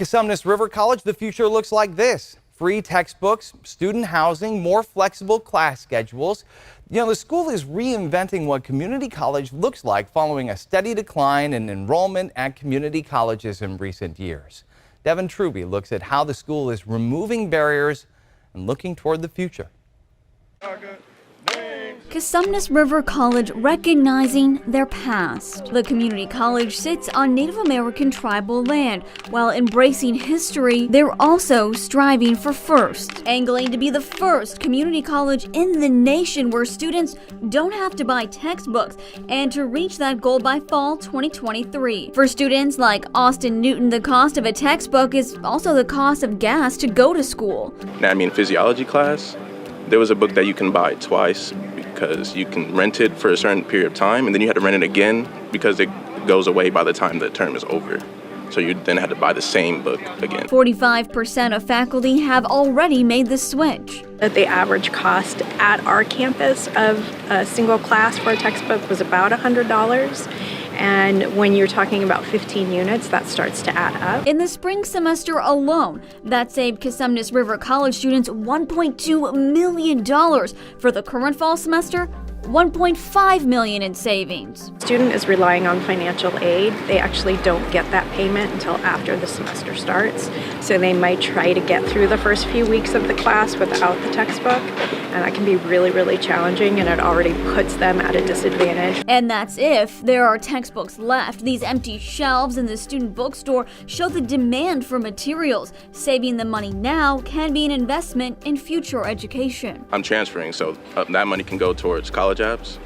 Cosumnes River College, the future looks like this. Free textbooks, student housing, more flexible class schedules. The school is reinventing what community college looks like following a steady decline in enrollment at community colleges in recent years. Devin Truby looks at how the school is removing barriers and looking toward the future. Cosumnes River College recognizing their past. The community college sits on Native American tribal land. While embracing history, they're also striving for first, angling to be the first community college in the nation where students don't have to buy textbooks, and to reach that goal by fall 2023. For students like Austin Newton, the cost of a textbook is also the cost of gas to go to school. Physiology class, there was a book that you can buy twice because you can rent it for a certain period of time, and then you had to rent it again because it goes away by the time the term is over. So you then had to buy the same book again. 45% of faculty have already made the switch. The average cost at our campus of a single class for a textbook was about $100. And when you're talking about 15 units, that starts to add up. In the spring semester alone, that saved Cosumnes River College students $1.2 million. For the current fall semester, $1.5 million in savings. Student is relying on financial aid. They actually don't get that payment until after the semester starts. So they might try to get through the first few weeks of the class without the textbook. And that can be really, really challenging, and it already puts them at a disadvantage. And that's if there are textbooks left. These empty shelves in the student bookstore show the demand for materials. Saving the money now can be an investment in future education. I'm transferring, so that money can go towards college apps,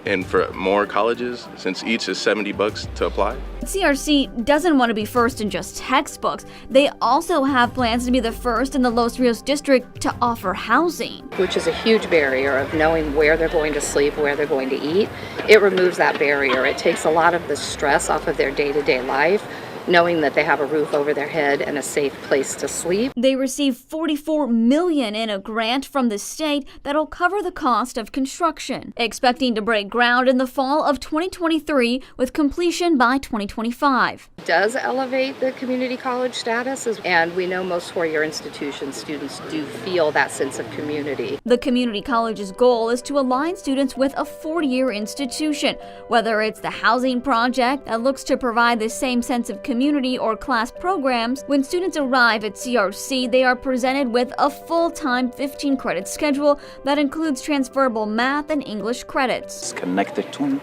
and for more colleges, since each is $70 to apply. CRC doesn't want to be first in just textbooks. They also have plans to be the first in the Los Rios district to offer housing, which is a huge barrier of knowing where they're going to sleep, where they're going to eat. It removes that barrier. It takes a lot of the stress off of their day-to-day life, knowing that they have a roof over their head and a safe place to sleep. They received $44 million in a grant from the state that'll cover the cost of construction, expecting to break ground in the fall of 2023 with completion by 2025. It does elevate the community college status, and we know most four-year institutions, students do feel that sense of community. The community college's goal is to align students with a four-year institution, whether it's the housing project that looks to provide the same sense of community or class programs. When students arrive at CRC, they are presented with a full-time 15-credit schedule that includes transferable math and English credits. It's connected to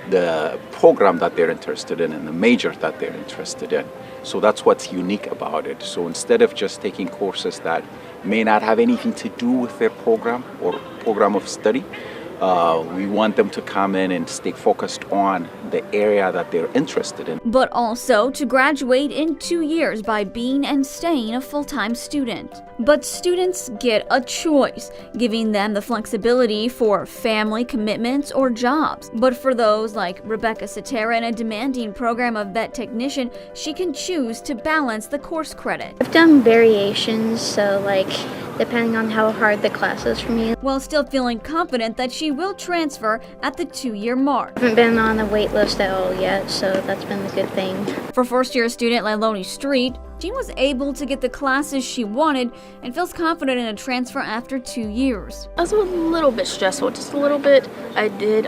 the program that they're interested in and the major that they're interested in. So that's what's unique about it. So instead of just taking courses that may not have anything to do with their program or program of study, we want them to come in and stay focused on the area that they're interested in. But also to graduate in 2 years by being and staying a full-time student. But students get a choice, giving them the flexibility for family commitments or jobs. But for those like Rebecca Satera in a demanding program of vet technician, she can choose to balance the course credit. I've done variations, so depending on how hard the class is for me. While still feeling confident that she will transfer at the 2-year mark. I haven't been on the wait list at all yet, so that's been the good thing. For first-year student Liloni Street, Jean was able to get the classes she wanted and feels confident in a transfer after 2 years. It was a little bit stressful, just a little bit. I did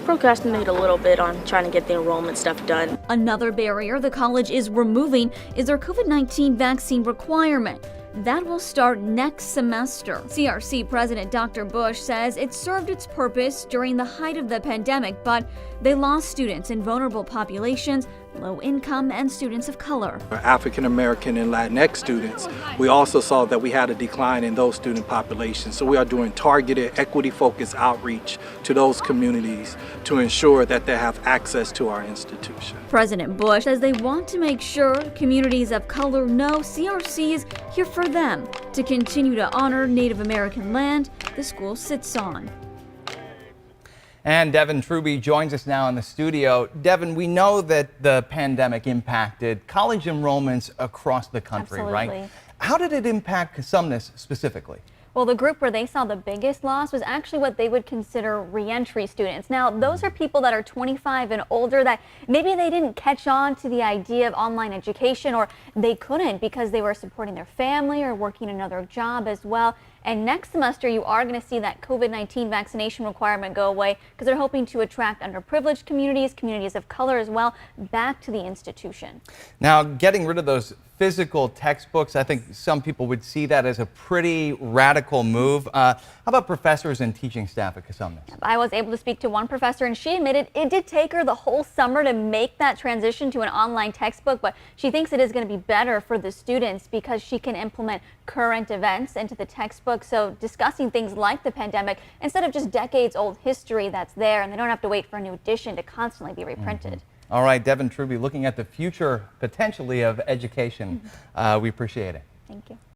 procrastinate a little bit on trying to get the enrollment stuff done. Another barrier the college is removing is their COVID-19 vaccine requirement. That will start next semester. CRC President Dr. Bush says it served its purpose during the height of the pandemic, but they lost students in vulnerable populations, low income, and students of color. African American and Latinx students, we also saw that we had a decline in those student populations. So we are doing targeted, equity-focused outreach to those communities to ensure that they have access to our institution. President Bush says they want to make sure communities of color know CRC is here for them to continue to honor Native American land the school sits on. And Devin Truby joins us now in the studio. Devin, we know that the pandemic impacted college enrollments across the country, Absolutely. right? How did it impact Cosumnes specifically? Well, the group where they saw the biggest loss was actually what they would consider reentry students. Now, those are people that are 25 and older that maybe they didn't catch on to the idea of online education, or they couldn't because they were supporting their family or working another job as well. And next semester, you are going to see that COVID-19 vaccination requirement go away because they're hoping to attract underprivileged communities, communities of color as well, back to the institution. Now, getting rid of those physical textbooks, I think some people would see that as a pretty radical move. How about professors and teaching staff at Cosumnes? I was able to speak to one professor, and she admitted it did take her the whole summer to make that transition to an online textbook, but she thinks it is going to be better for the students because she can implement current events into the textbook. So discussing things like the pandemic instead of just decades old history that's there, and they don't have to wait for a new edition to constantly be reprinted. All right, Devin Truby, looking at the future potentially of education. We appreciate it. Thank you.